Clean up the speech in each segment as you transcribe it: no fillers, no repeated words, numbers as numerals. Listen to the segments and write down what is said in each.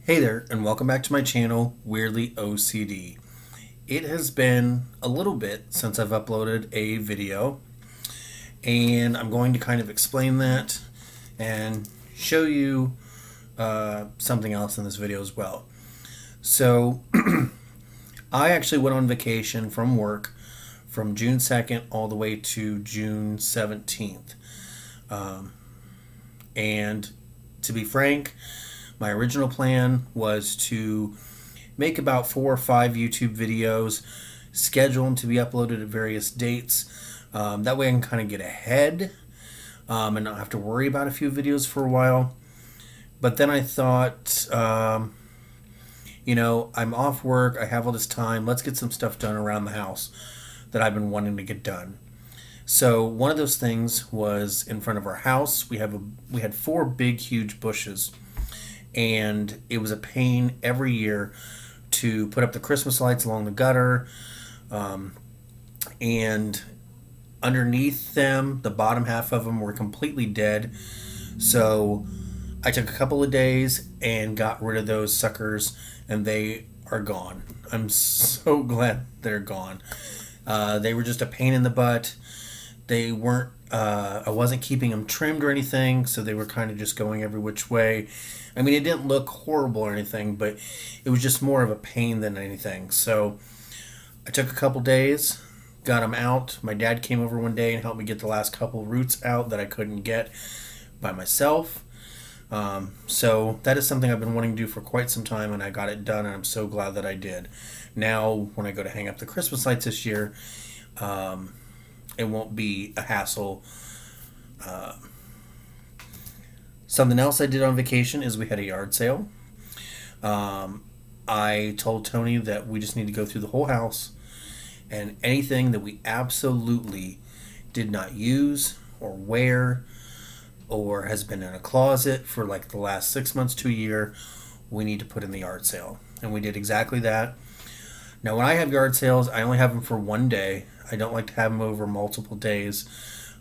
Hey there, and welcome back to my channel, Weirdly OCD. It has been a little bit since I've uploaded a video, and I'm going to kind of explain that and show you something else in this video as well. So, I actually went on vacation from work from June 2nd all the way to June 17th. And to be frank, my original plan was to make about 4 or 5 YouTube videos, schedule them to be uploaded at various dates. That way I can kind of get ahead and not have to worry about a few videos for a while. But then I thought, you know, I'm off work, I have all this time, let's get some stuff done around the house that I've been wanting to get done. So one of those things was in front of our house. We had 4 big, huge bushes. And it was a pain every year to put up the Christmas lights along the gutter, and underneath them, the bottom half of them were completely dead. So I took a couple of days and got rid of those suckers, and they are gone. I'm so glad they're gone. They were just a pain in the butt. They weren't, I wasn't keeping them trimmed or anything, so they were kind of just going every which way. I mean, it didn't look horrible or anything, but it was just more of a pain than anything. So I took a couple days, got them out. My dad came over one day and helped me get the last couple roots out that I couldn't get by myself. So that is something I've been wanting to do for quite some time, and I got it done, and I'm so glad that I did. Now, when I go to hang up the Christmas lights this year, it won't be a hassle. Something else I did on vacation is we had a yard sale. I told Tony that we just need to go through the whole house, and anything that we absolutely did not use or wear or has been in a closet for like the last 6 months to a year, we need to put in the yard sale. And we did exactly that. Now, when I have yard sales, I only have them for one day. I don't like to have them over multiple days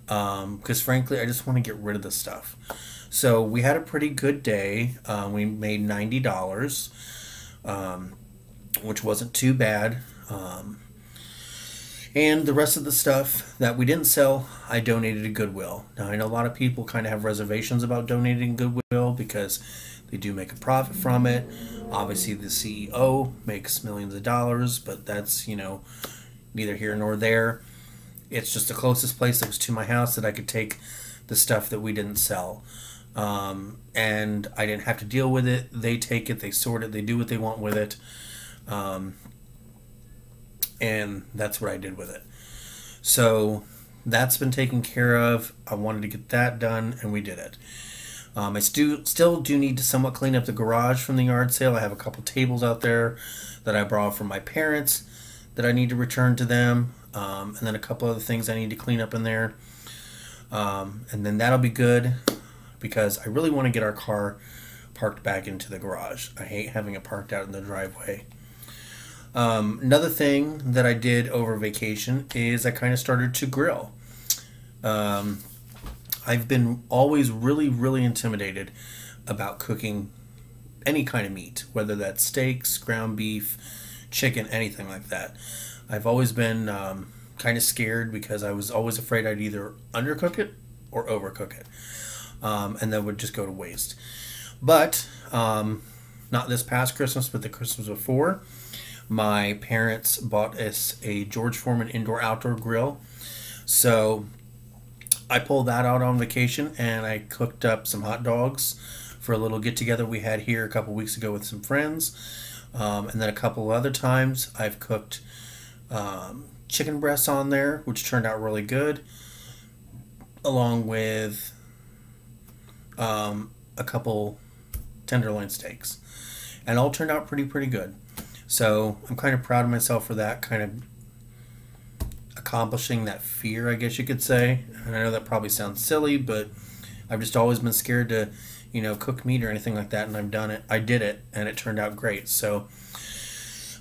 because frankly, I just want to get rid of the stuff. So we had a pretty good day. We made $90, which wasn't too bad. And the rest of the stuff that we didn't sell, I donated to Goodwill. Now, I know a lot of people kind of have reservations about donating Goodwill because they do make a profit from it. Obviously, the CEO makes millions of dollars, but that's, you know, neither here nor there. It's just the closest place that was to my house that I could take the stuff that we didn't sell. And I didn't have to deal with it. They take it, they sort it, they do what they want with it. And that's what I did with it. So that's been taken care of. I wanted to get that done, and we did it. I still do need to somewhat clean up the garage from the yard sale. I have a couple tables out there that I borrowed from my parents that I need to return to them. And then a couple other things I need to clean up in there. And then that'll be good, because I really want to get our car parked back into the garage. I hate having it parked out in the driveway. Another thing that I did over vacation is I kind of started to grill. I've been always really intimidated about cooking any kind of meat, whether that's steaks, ground beef, chicken, anything like that. I've always been kind of scared because I was always afraid I'd either undercook it or overcook it. And that would just go to waste. But not this past Christmas, but the Christmas before, my parents bought us a George Foreman indoor-outdoor grill. So I pulled that out on vacation, and I cooked up some hot dogs for a little get-together we had here a couple weeks ago with some friends. And then a couple other times I've cooked chicken breasts on there, which turned out really good, along with a couple tenderloin steaks, and all turned out pretty good. So I'm kind of proud of myself for that, kind of accomplishing that fear, I guess you could say. And I know that probably sounds silly, but I've just always been scared to, you know, cook meat or anything like that, and I've done it. I did it, and it turned out great. So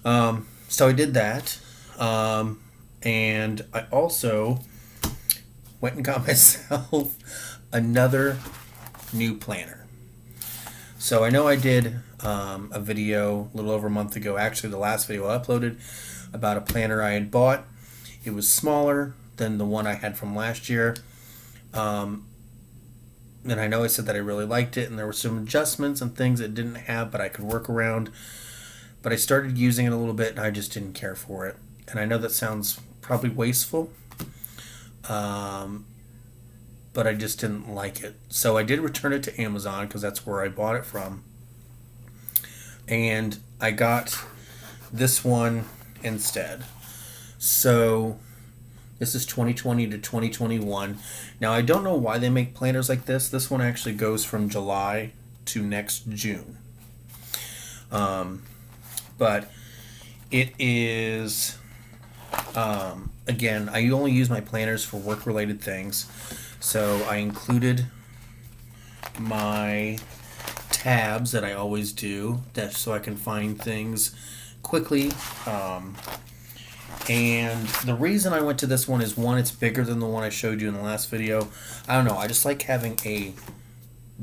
so I did that, and I also went and got myself another new planner. So I know I did a video a little over a month ago, actually the last video I uploaded, about a planner I had bought. It was smaller than the one I had from last year. And I know I said that I really liked it, and there were some adjustments and things it didn't have, but I could work around. But I started using it a little bit, and I just didn't care for it. And I know that sounds probably wasteful, but I just didn't like it. So I did return it to Amazon because that's where I bought it from. And I got this one instead. So this is 2020 to 2021. Now I don't know why they make planners like this. This one actually goes from July to next June. But it is, again, I only use my planners for work-related things. So I included my tabs that I always do, that's so I can find things quickly. And the reason I went to this one is, one, it's bigger than the one I showed you in the last video. I don't know, I just like having a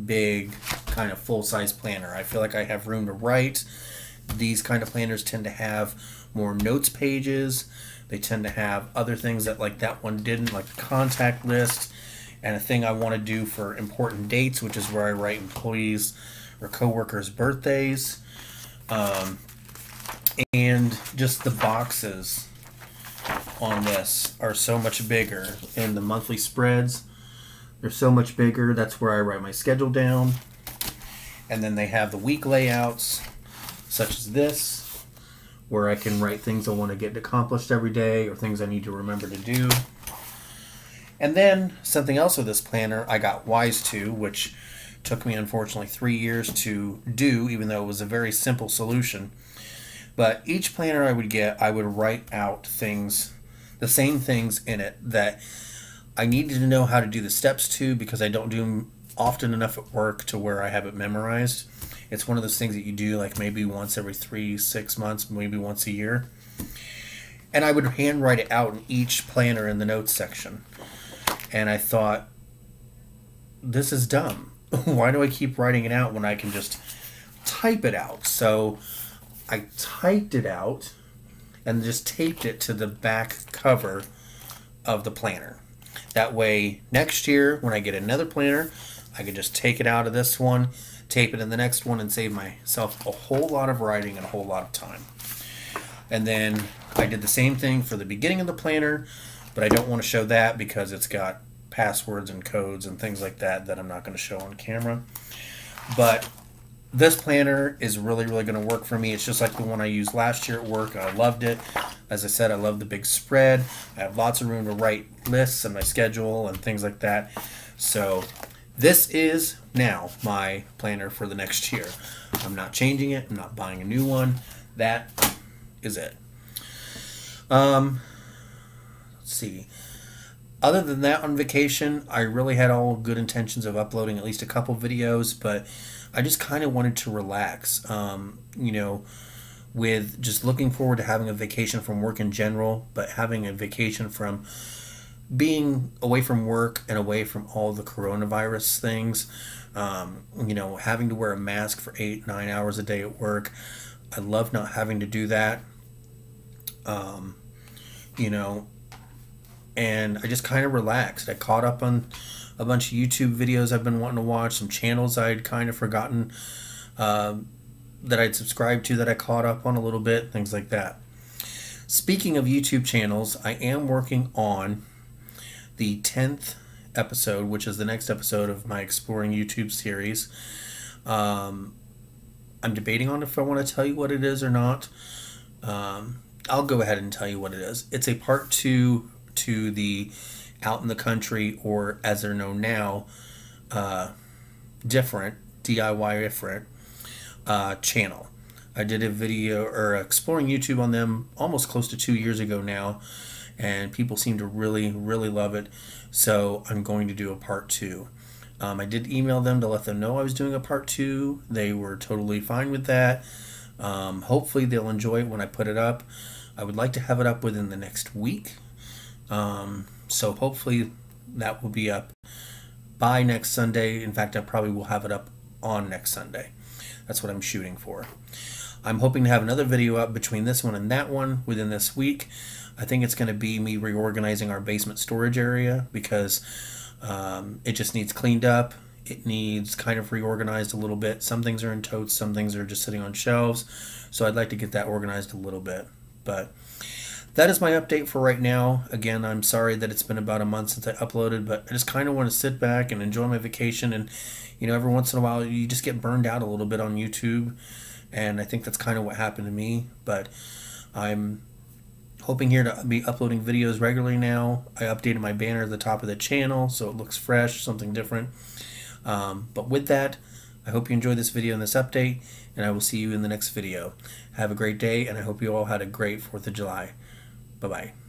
big kind of full-size planner. I feel like I have room to write. These kind of planners tend to have more notes pages. They tend to have other things that like that one didn't, like the contact list, and a thing I want to do for important dates, which is where I write employees or coworkers' birthdays. And just the boxes on this are so much bigger, and the monthly spreads, they're so much bigger. That's where I write my schedule down. And then they have the week layouts, such as this, where I can write things I want to get accomplished every day or things I need to remember to do. And then something else with this planner, I got Wise to, which took me unfortunately 3 years to do, even though it was a very simple solution. But each planner I would get, I would write out things, the same things in it that I needed to know how to do the steps to, because I don't do them often enough at work to where I have it memorized. It's one of those things that you do like maybe once every 3-6 months, maybe once a year. And I would handwrite it out in each planner in the notes section. And I thought, this is dumb. Why do I keep writing it out when I can just type it out? So I typed it out and just taped it to the back cover of the planner. That way, next year, when I get another planner, I can just take it out of this one, tape it in the next one, and save myself a whole lot of writing and a whole lot of time. And then I did the same thing for the beginning of the planner, but I don't want to show that because it's got passwords and codes and things like that that I'm not going to show on camera. But this planner is really, really going to work for me. It's just like the one I used last year at work. I loved it. As I said, I love the big spread. I have lots of room to write lists and my schedule and things like that. So this is now my planner for the next year. I'm not changing it. I'm not buying a new one. That is it. Let's see. Other than that, on vacation, I really had all good intentions of uploading at least a couple videos, but I just kind of wanted to relax. You know, with just looking forward to having a vacation from work in general, but having a vacation from being away from work and away from all the coronavirus things. You know, having to wear a mask for 8-9 hours a day at work. I love not having to do that. You know, and I just kind of relaxed. I caught up on a bunch of YouTube videos I've been wanting to watch, some channels I'd kind of forgotten that I'd subscribed to that I caught up on a little bit, things like that. Speaking of YouTube channels, I am working on the 10th episode, which is the next episode of my Exploring YouTube series. I'm debating on if I want to tell you what it is or not. I'll go ahead and tell you what it is. It's a part 2 to the Out in the Country, or as they're known now, Different, DIY Different channel. I did a video or Exploring YouTube on them almost close to 2 years ago now, and people seem to really, really love it. So I'm going to do a part 2. I did email them to let them know I was doing a part 2. They were totally fine with that. Hopefully they'll enjoy it when I put it up. I would like to have it up within the next week. So hopefully that will be up by next Sunday. In fact, I probably will have it up on next Sunday. That's what I'm shooting for. I'm hoping to have another video up between this one and that one within this week. I think it's going to be me reorganizing our basement storage area because it just needs cleaned up. It needs kind of reorganized a little bit. Some things are in totes, some things are just sitting on shelves. So I'd like to get that organized a little bit. But that is my update for right now. Again, I'm sorry that it's been about a month since I uploaded, but I just kind of want to sit back and enjoy my vacation. And, you know, every once in a while you just get burned out a little bit on YouTube. And I think that's kind of what happened to me. But I'm hoping here to be uploading videos regularly now. I updated my banner at the top of the channel so it looks fresh, something different. But with that, I hope you enjoyed this video and this update, and I will see you in the next video. Have a great day, and I hope you all had a great 4th of July. Bye-bye.